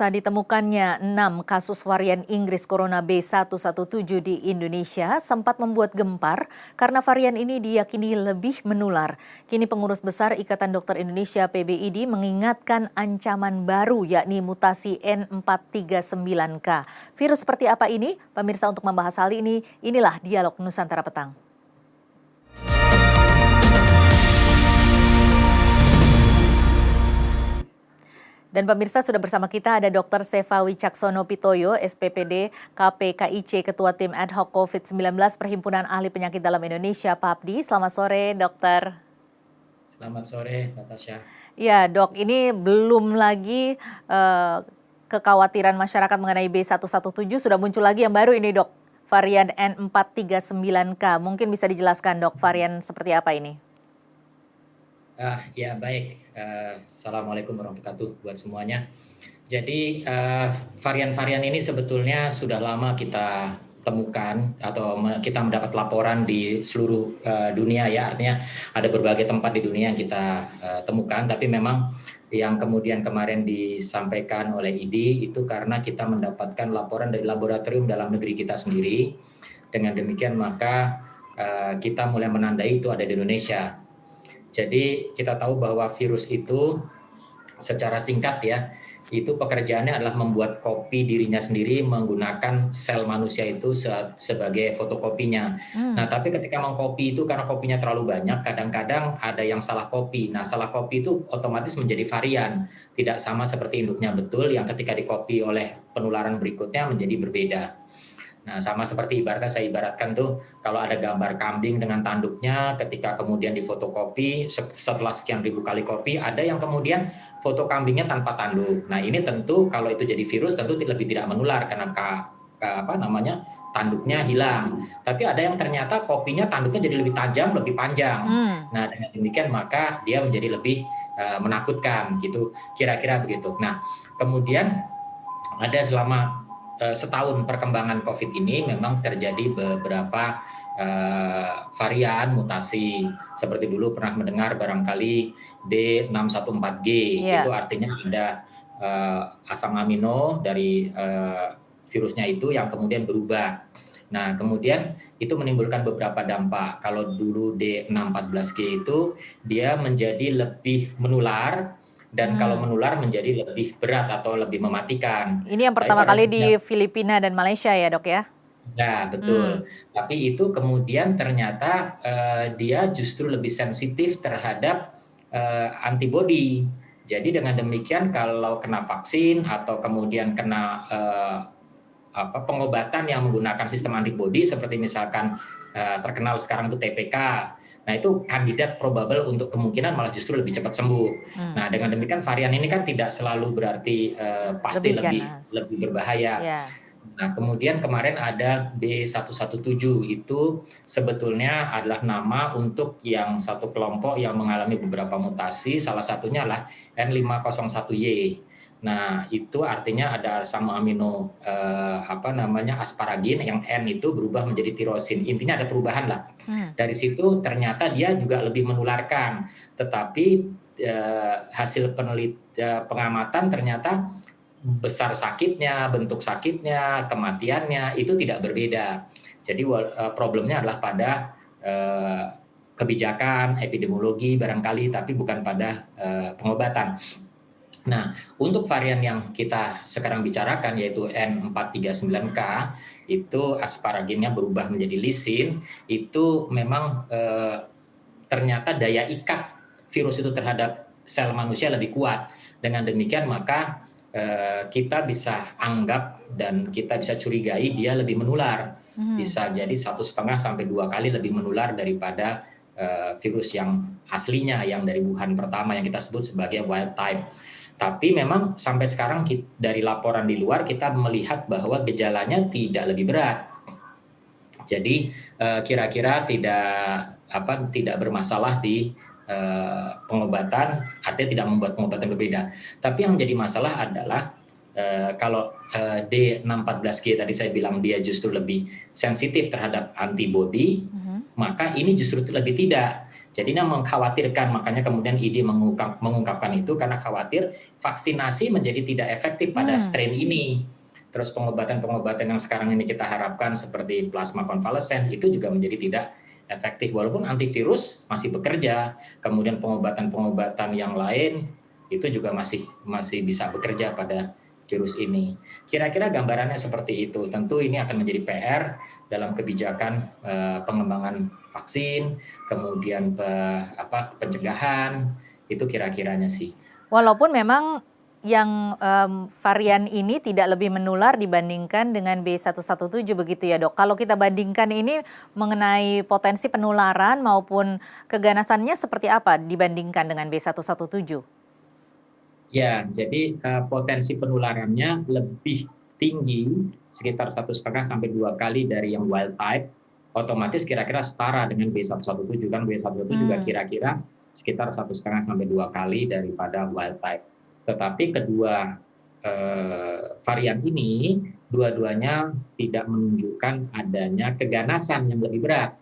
Pemirsa, ditemukannya 6 kasus varian Inggris Corona B117 di Indonesia sempat membuat gempar karena varian ini diyakini lebih menular. Kini Pengurus Besar Ikatan Dokter Indonesia PBID mengingatkan ancaman baru yakni mutasi N439K. Virus seperti apa ini? Pemirsa, untuk membahas hal ini, inilah Dialog Nusantara Petang. Dan pemirsa, sudah bersama kita ada Dr. Seva Wicaksono Pitoyo, SPPD KPKIC, Ketua Tim Ad Hoc COVID-19 Perhimpunan Ahli Penyakit Dalam Indonesia, PAPDI. Selamat sore, dokter. Selamat sore, Natasha. Ya, dok, ini belum lagi kekhawatiran masyarakat mengenai B117, sudah muncul lagi yang baru ini, dok. Varian N439K. Mungkin bisa dijelaskan, dok, varian seperti apa ini? Ya, baik. Assalamualaikum warahmatullahi wabarakatuh buat semuanya. Jadi varian-varian ini sebetulnya sudah lama kita temukan atau kita mendapat laporan di seluruh dunia ya. Artinya ada berbagai tempat di dunia yang kita temukan. Tapi memang yang kemudian kemarin disampaikan oleh ID itu karena kita mendapatkan laporan dari laboratorium dalam negeri kita sendiri. Dengan demikian maka kita mulai menandai itu ada di Indonesia. Jadi kita tahu bahwa virus itu secara singkat ya, itu pekerjaannya adalah membuat kopi dirinya sendiri menggunakan sel manusia itu sebagai fotokopinya. Nah, tapi ketika mengkopi itu karena kopinya terlalu banyak, kadang-kadang ada yang salah kopi. Nah, salah kopi itu otomatis menjadi varian. Tidak sama seperti induknya betul yang ketika dikopi oleh penularan berikutnya menjadi berbeda. Nah, sama seperti saya ibaratkan tuh kalau ada gambar kambing dengan tanduknya ketika kemudian difotokopi setelah sekian ribu kali kopi ada yang kemudian foto kambingnya tanpa tanduk. Nah, ini tentu kalau itu jadi virus tentu lebih tidak menular karena tanduknya hilang. Tapi ada yang ternyata kopinya tanduknya jadi lebih tajam, lebih panjang. Nah, dengan demikian maka dia menjadi lebih menakutkan gitu. Kira-kira begitu. Nah, kemudian ada selama setahun perkembangan COVID ini memang terjadi beberapa varian mutasi. Seperti dulu pernah mendengar barangkali D614G, itu artinya ada asam amino dari virusnya itu yang kemudian berubah. Nah, kemudian itu menimbulkan beberapa dampak. Kalau dulu D614G itu dia menjadi lebih menular, dan kalau menular menjadi lebih berat atau lebih mematikan. Ini yang pertama kali di Filipina dan Malaysia ya, dok ya? Ya, betul. Tapi itu kemudian ternyata dia justru lebih sensitif terhadap antibodi. Jadi dengan demikian kalau kena vaksin atau kemudian kena pengobatan yang menggunakan sistem antibodi seperti misalkan terkenal sekarang itu TPK. Nah, itu kandidat probable untuk kemungkinan malah justru lebih cepat sembuh. Nah, dengan demikian varian ini kan tidak selalu berarti pasti lebih berbahaya. Nah, kemudian kemarin ada B117 itu sebetulnya adalah nama untuk yang satu kelompok yang mengalami beberapa mutasi, salah satunya adalah N501Y. Nah, itu artinya ada asam amino asparagin yang N itu berubah menjadi tirosin. Intinya ada perubahan lah. Dari situ ternyata dia juga lebih menularkan. Tetapi hasil pengamatan ternyata besar sakitnya, bentuk sakitnya, kematiannya itu tidak berbeda. Jadi problemnya adalah pada kebijakan, epidemiologi barangkali, tapi bukan pada pengobatan. Nah, untuk varian yang kita sekarang bicarakan yaitu N439K, itu asparaginnya berubah menjadi lisin, itu memang ternyata daya ikat virus itu terhadap sel manusia lebih kuat. Dengan demikian maka kita bisa anggap dan kita bisa curigai dia lebih menular. Bisa jadi 1,5 sampai 2 kali lebih menular daripada virus yang aslinya yang dari Wuhan pertama yang kita sebut sebagai wild type. Tapi memang sampai sekarang dari laporan di luar kita melihat bahwa gejalanya tidak lebih berat. Jadi kira-kira tidak bermasalah di pengobatan, artinya tidak membuat pengobatan berbeda. Tapi yang menjadi masalah adalah kalau D614G tadi saya bilang dia justru lebih sensitif terhadap antibodi, maka ini justru lebih tidak. Jadi ini mengkhawatirkan, makanya kemudian ID mengungkapkan itu karena khawatir vaksinasi menjadi tidak efektif pada Hmm. strain ini. Terus pengobatan-pengobatan yang sekarang ini kita harapkan seperti plasma konvalesen itu juga menjadi tidak efektif walaupun antivirus masih bekerja, kemudian pengobatan-pengobatan yang lain itu juga masih bisa bekerja pada virus ini. Kira-kira gambarannya seperti itu. Tentu ini akan menjadi PR dalam kebijakan pengembangan vaksin, kemudian pencegahan, itu kira-kiranya sih. Walaupun memang yang varian ini tidak lebih menular dibandingkan dengan B117 begitu ya dok. Kalau kita bandingkan ini mengenai potensi penularan maupun keganasannya seperti apa dibandingkan dengan B117? Ya, jadi potensi penularannya lebih tinggi, sekitar 1,5 sampai 2 kali dari yang wild type. Otomatis kira-kira setara dengan B117, kan B117 juga kira-kira sekitar 1,5 sampai 2 kali daripada wild type. Tetapi kedua varian ini, dua-duanya tidak menunjukkan adanya keganasan yang lebih berat.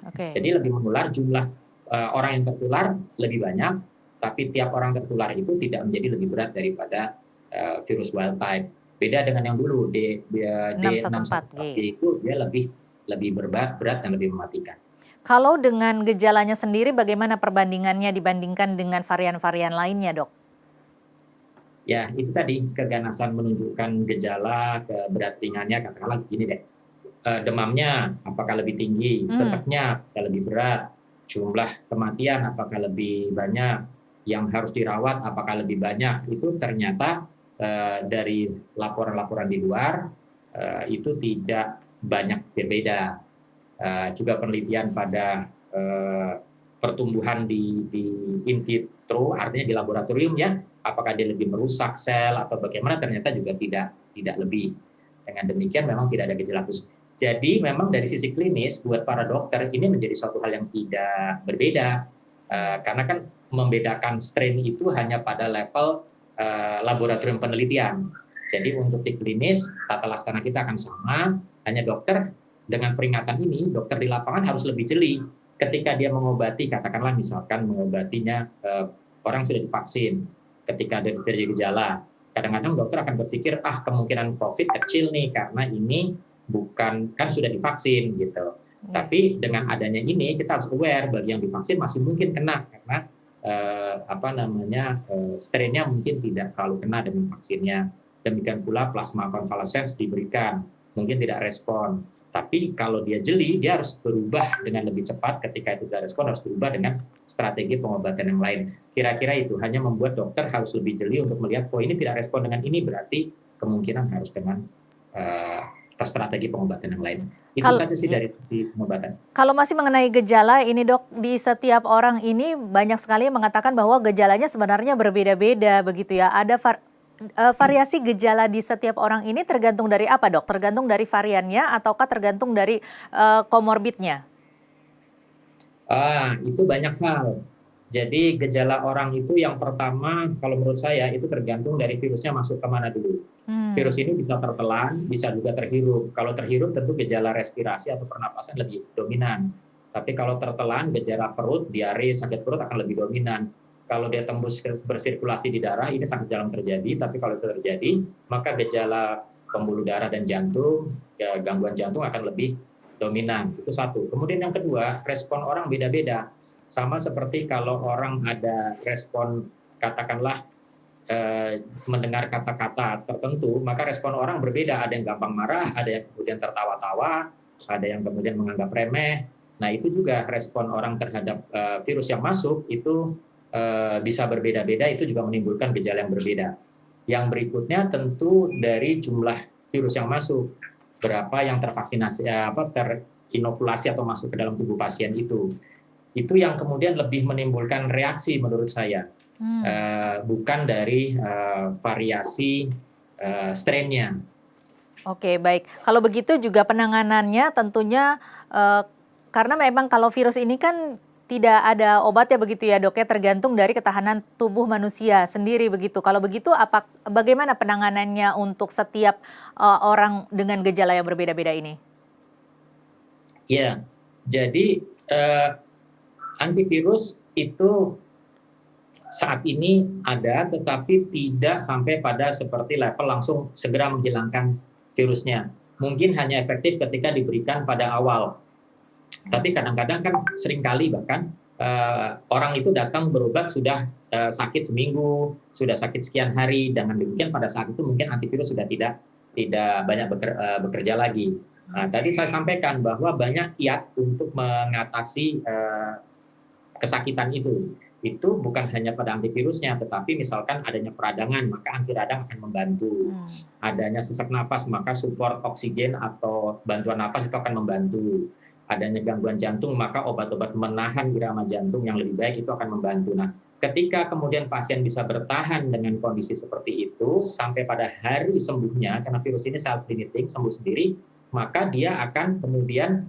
Oke. Jadi lebih menular, jumlah orang yang tertular lebih banyak, tapi tiap orang tertular itu tidak menjadi lebih berat daripada virus wild type. Beda dengan yang dulu, D614G 614G. itu dia lebih berat dan lebih mematikan. Kalau dengan gejalanya sendiri bagaimana perbandingannya dibandingkan dengan varian-varian lainnya dok? Ya, itu tadi keganasan menunjukkan gejala, berat ringannya, katakanlah gini deh. Demamnya apakah lebih tinggi, seseknya apakah lebih berat, jumlah kematian apakah lebih banyak, yang harus dirawat apakah lebih banyak, itu ternyata dari laporan-laporan di luar itu tidak banyak berbeda. Juga penelitian pada pertumbuhan di in vitro, artinya di laboratorium ya, apakah dia lebih merusak sel atau bagaimana, ternyata juga tidak lebih. Dengan demikian memang tidak ada gejala khusus. Jadi memang dari sisi klinis buat para dokter ini menjadi suatu hal yang tidak berbeda, karena kan membedakan strain itu hanya pada level laboratorium penelitian. Jadi untuk di klinis tata laksana kita akan sama, hanya dokter dengan peringatan ini, dokter di lapangan harus lebih jeli ketika dia mengobati, katakanlah misalkan mengobatinya orang sudah divaksin, ketika ada terjadi gejala, kadang-kadang dokter akan berpikir kemungkinan COVID kecil nih karena ini bukan, kan sudah divaksin gitu. Tapi dengan adanya ini kita harus aware bagi yang divaksin masih mungkin kena karena strainnya mungkin tidak terlalu kena dengan vaksinnya. Demikian pula plasma konvalesen diberikan, mungkin tidak respon. Tapi kalau dia jeli, dia harus berubah dengan lebih cepat. Ketika itu tidak respon, harus berubah dengan strategi pengobatan yang lain. Kira-kira itu hanya membuat dokter harus lebih jeli untuk melihat, ini tidak respon dengan ini, berarti kemungkinan harus dengan strategi pengobatan yang lain. Itu saja sih dari pengobatan. Kalau masih mengenai gejala ini dok, di setiap orang ini banyak sekali yang mengatakan bahwa gejalanya sebenarnya berbeda-beda begitu ya. Ada variasi gejala di setiap orang ini tergantung dari apa dok? Tergantung dari variannya ataukah tergantung dari komorbidnya? Itu banyak hal. Jadi gejala orang itu yang pertama kalau menurut saya itu tergantung dari virusnya masuk kemana dulu. Virus ini bisa tertelan, bisa juga terhirup. Kalau terhirup tentu gejala respirasi atau pernapasan lebih dominan. Tapi kalau tertelan, gejala perut, diare, sakit perut akan lebih dominan. Kalau dia tembus bersirkulasi di darah, ini sangat jarang terjadi. Tapi kalau itu terjadi, maka gejala pembuluh darah dan jantung, gangguan jantung akan lebih dominan. Itu satu. Kemudian yang kedua, respon orang beda-beda. Sama seperti kalau orang ada respon, katakanlah mendengar kata-kata tertentu, maka respon orang berbeda. Ada yang gampang marah, ada yang kemudian tertawa-tawa, ada yang kemudian menganggap remeh. Nah itu juga respon orang terhadap virus yang masuk itu bisa berbeda-beda, itu juga menimbulkan gejala yang berbeda. Yang berikutnya tentu dari jumlah virus yang masuk, berapa yang tervaksinasi, terinokulasi atau masuk ke dalam tubuh pasien itu yang kemudian lebih menimbulkan reaksi menurut saya, bukan dari variasi strainnya. Oke baik, kalau begitu juga penanganannya tentunya karena memang kalau virus ini kan tidak ada obatnya begitu ya dok ya, tergantung dari ketahanan tubuh manusia sendiri begitu. Kalau begitu bagaimana penanganannya untuk setiap orang dengan gejala yang berbeda-beda ini? Ya, jadi Antivirus itu saat ini ada, tetapi tidak sampai pada seperti level langsung segera menghilangkan virusnya. Mungkin hanya efektif ketika diberikan pada awal. Tapi kadang-kadang kan seringkali bahkan orang itu datang berobat sudah sakit seminggu, sudah sakit sekian hari, dengan demikian pada saat itu mungkin antivirus sudah tidak banyak bekerja lagi. Nah, tadi saya sampaikan bahwa banyak kiat untuk mengatasi kesakitan itu bukan hanya pada antivirusnya, tetapi misalkan adanya peradangan, maka anti radang akan membantu. Adanya sesak napas, maka support oksigen atau bantuan napas itu akan membantu. Adanya gangguan jantung, maka obat-obat menahan irama jantung yang lebih baik itu akan membantu. Nah, ketika kemudian pasien bisa bertahan dengan kondisi seperti itu sampai pada hari sembuhnya, karena virus ini self limiting, sembuh sendiri, maka dia akan kemudian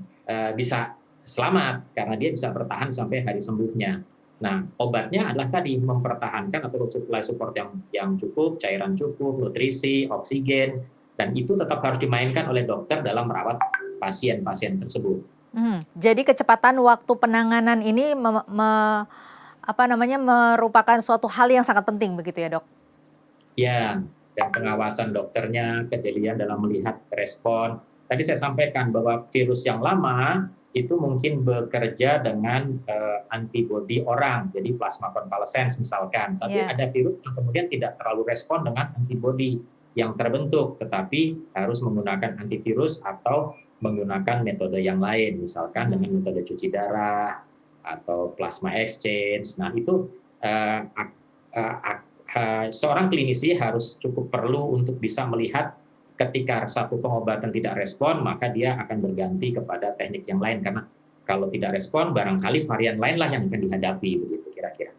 bisa selamat karena dia bisa bertahan sampai hari sembuhnya. Nah, obatnya adalah tadi mempertahankan atau support yang cukup, cairan cukup, nutrisi, oksigen, dan itu tetap harus dimainkan oleh dokter dalam merawat pasien-pasien tersebut. Jadi kecepatan waktu penanganan ini merupakan suatu hal yang sangat penting begitu ya, Dok? Ya, dan pengawasan dokternya, kejelian dalam melihat respon. Tadi saya sampaikan bahwa virus yang lama itu mungkin bekerja dengan antibodi orang, jadi plasma convalescence misalkan. Tapi ada virus yang kemudian tidak terlalu respon dengan antibodi yang terbentuk, tetapi harus menggunakan antivirus atau menggunakan metode yang lain, misalkan dengan metode cuci darah atau plasma exchange. Nah, itu seorang klinisi harus cukup perlu untuk bisa melihat ketika satu pengobatan tidak respon, maka dia akan berganti kepada teknik yang lain. Karena kalau tidak respon, barangkali varian lainlah yang akan dihadapi, begitu kira-kira.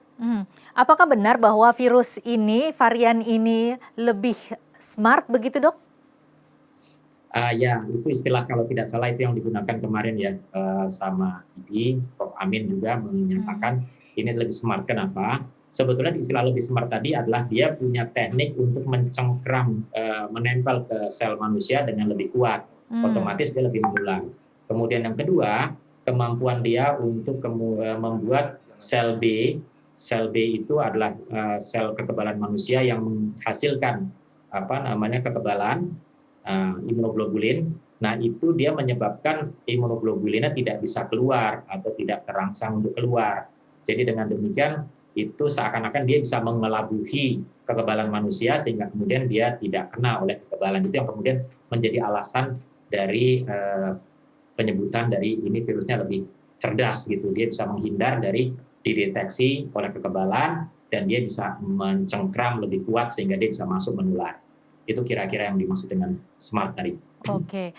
Apakah benar bahwa virus ini, varian ini lebih smart begitu, Dok? Ya, itu istilah kalau tidak salah itu yang digunakan kemarin ya, sama ID, Prof. Amin juga menyatakan ini lebih smart. Kenapa? Sebetulnya istilah lebih smart tadi adalah dia punya teknik untuk mencengkram, menempel ke sel manusia dengan lebih kuat. Otomatis dia lebih menular. Kemudian yang kedua, kemampuan dia untuk membuat sel B. Sel B itu adalah sel kekebalan manusia yang menghasilkan kekebalan imunoglobulin. Nah, itu dia menyebabkan imunoglobulinnya tidak bisa keluar atau tidak terangsang untuk keluar. Jadi dengan demikian itu seakan-akan dia bisa mengelabuhi kekebalan manusia sehingga kemudian dia tidak kena oleh kekebalan itu, yang kemudian menjadi alasan dari penyebutan dari ini virusnya lebih cerdas gitu. Dia bisa menghindar dari dideteksi oleh kekebalan dan dia bisa mencengkram lebih kuat sehingga dia bisa masuk menular. Itu kira-kira yang dimaksud dengan smart tadi. Oke.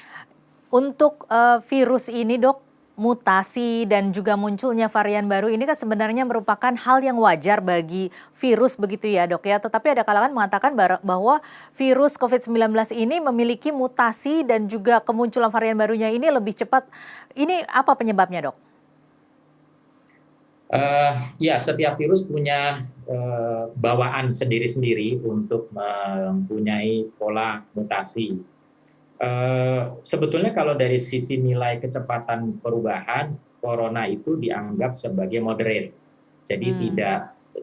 Untuk virus ini, Dok, mutasi dan juga munculnya varian baru ini kan sebenarnya merupakan hal yang wajar bagi virus begitu ya, Dok ya. Tetapi ada kalangan mengatakan bahwa virus COVID-19 ini memiliki mutasi dan juga kemunculan varian barunya ini lebih cepat. Ini apa penyebabnya, Dok? Ya, setiap virus punya bawaan sendiri-sendiri untuk mempunyai pola mutasi. Sebetulnya kalau dari sisi nilai kecepatan perubahan, corona itu dianggap sebagai moderate. Jadi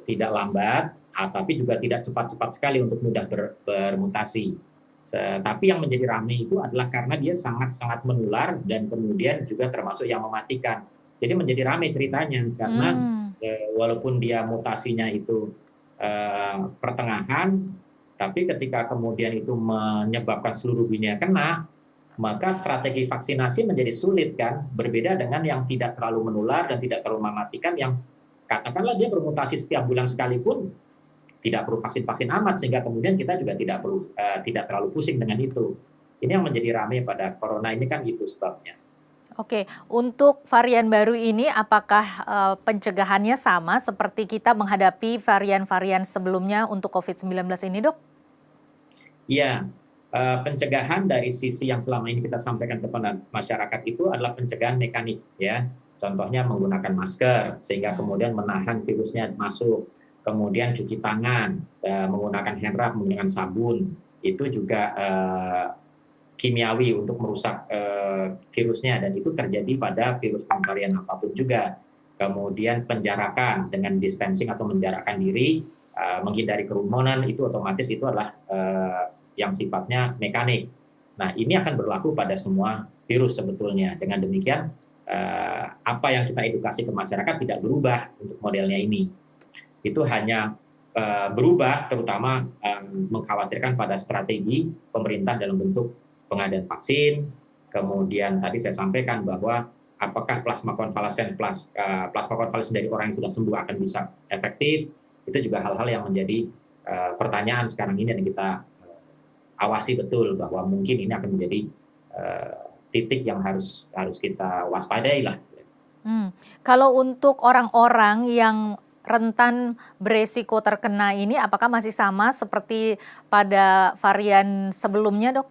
tidak lambat, tapi juga tidak cepat-cepat sekali untuk mudah bermutasi. Tapi yang menjadi ramai itu adalah karena dia sangat-sangat menular dan kemudian juga termasuk yang mematikan. Jadi menjadi ramai ceritanya karena walaupun dia mutasinya itu pertengahan, tapi ketika kemudian itu menyebabkan seluruh dunia kena, maka strategi vaksinasi menjadi sulit kan, berbeda dengan yang tidak terlalu menular dan tidak terlalu mematikan, yang katakanlah dia bermutasi setiap bulan sekalipun, tidak perlu vaksin-vaksin amat, sehingga kemudian kita juga tidak terlalu pusing dengan itu. Ini yang menjadi ramai pada corona ini kan itu sebabnya. Oke, untuk varian baru ini apakah pencegahannya sama seperti kita menghadapi varian-varian sebelumnya untuk COVID-19 ini, Dok? Iya, pencegahan dari sisi yang selama ini kita sampaikan kepada masyarakat itu adalah pencegahan mekanik ya. Contohnya menggunakan masker sehingga kemudian menahan virusnya masuk. Kemudian cuci tangan, menggunakan hand rub, menggunakan sabun. Itu juga kimiawi untuk merusak virusnya, dan itu terjadi pada virus varian apapun juga. kemudian penjarakan dengan distancing atau menjarakkan diri, menghindari kerumunan, itu otomatis itu adalah yang sifatnya mekanik. Nah, ini akan berlaku pada semua virus sebetulnya. Dengan demikian, apa yang kita edukasi ke masyarakat tidak berubah untuk modelnya ini. Itu hanya berubah terutama mengkhawatirkan pada strategi pemerintah dalam bentuk pengadaan vaksin, kemudian tadi saya sampaikan bahwa apakah plasma konvalesen dari orang yang sudah sembuh akan bisa efektif, itu juga hal-hal yang menjadi pertanyaan sekarang ini dan kita awasi betul bahwa mungkin ini akan menjadi titik yang harus kita waspadai lah. Kalau untuk orang-orang yang rentan beresiko terkena ini, apakah masih sama seperti pada varian sebelumnya, Dok?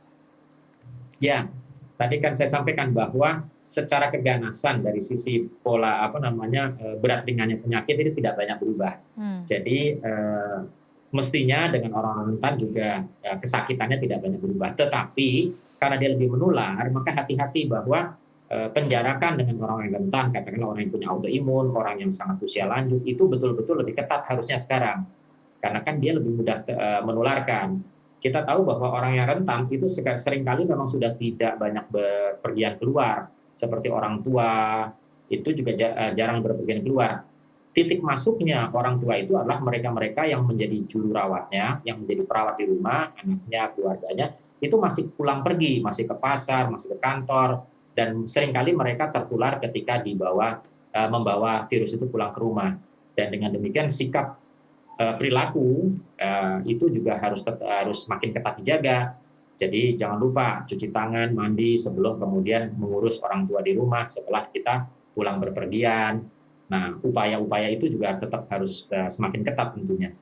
Ya, tadi kan saya sampaikan bahwa secara keganasan dari sisi pola berat ringannya penyakit ini tidak banyak berubah. Jadi mestinya dengan orang rentan juga kesakitannya tidak banyak berubah. Tetapi karena dia lebih menular, maka hati-hati bahwa penjarakan dengan orang yang rentan, katakanlah orang yang punya autoimun, orang yang sangat usia lanjut, itu betul-betul lebih ketat harusnya sekarang. Karena kan dia lebih mudah menularkan. Kita tahu bahwa orang yang rentan itu seringkali memang sudah tidak banyak berpergian keluar. Seperti orang tua, itu juga jarang berpergian keluar. Titik masuknya orang tua itu adalah mereka-mereka yang menjadi juru rawatnya, yang menjadi perawat di rumah, anaknya, keluarganya, itu masih pulang pergi, masih ke pasar, masih ke kantor, dan seringkali mereka tertular ketika membawa virus itu pulang ke rumah. Dan dengan demikian sikap perilaku itu juga harus makin ketat dijaga. Jadi jangan lupa cuci tangan, mandi sebelum kemudian mengurus orang tua di rumah setelah kita pulang berpergian. Nah, upaya-upaya itu juga tetap harus semakin ketat tentunya.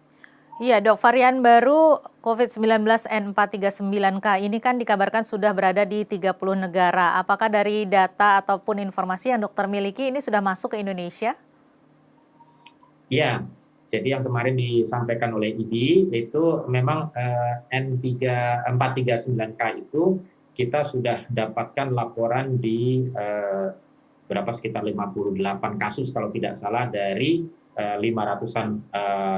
Iya, Dok, varian baru COVID-19 N439K ini kan dikabarkan sudah berada di 30 negara. Apakah dari data ataupun informasi yang dokter miliki ini sudah masuk ke Indonesia? Iya, jadi yang kemarin disampaikan oleh ID itu memang N439K itu kita sudah dapatkan laporan di sekitar 58 kasus kalau tidak salah dari 500-an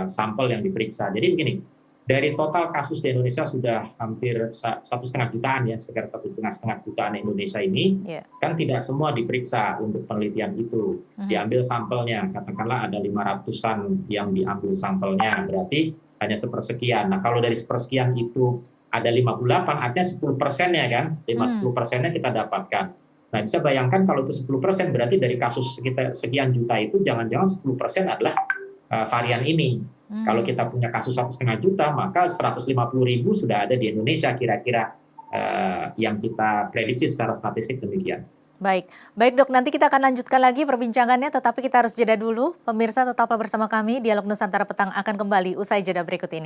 sampel yang diperiksa. Jadi begini, dari total kasus di Indonesia sudah hampir 1,5 jutaan ya, sekitar 1,5 jutaan Indonesia ini, kan tidak semua diperiksa untuk penelitian itu. Diambil sampelnya, katakanlah ada 500-an yang diambil sampelnya, berarti hanya sepersekian. Nah, kalau dari sepersekian itu ada 58, artinya 10%-nya kan, 10%-nya kita dapatkan. Nah, bisa bayangkan kalau itu 10%, berarti dari kasus sekian juta itu jangan-jangan 10% adalah varian ini. Kalau kita punya kasus 1,5 juta, maka 150.000 sudah ada di Indonesia kira-kira yang kita prediksi secara statistik demikian. Baik, Dok, nanti kita akan lanjutkan lagi perbincangannya, tetapi kita harus jeda dulu. Pemirsa tetaplah bersama kami, Dialog Nusantara Petang akan kembali usai jeda berikut ini.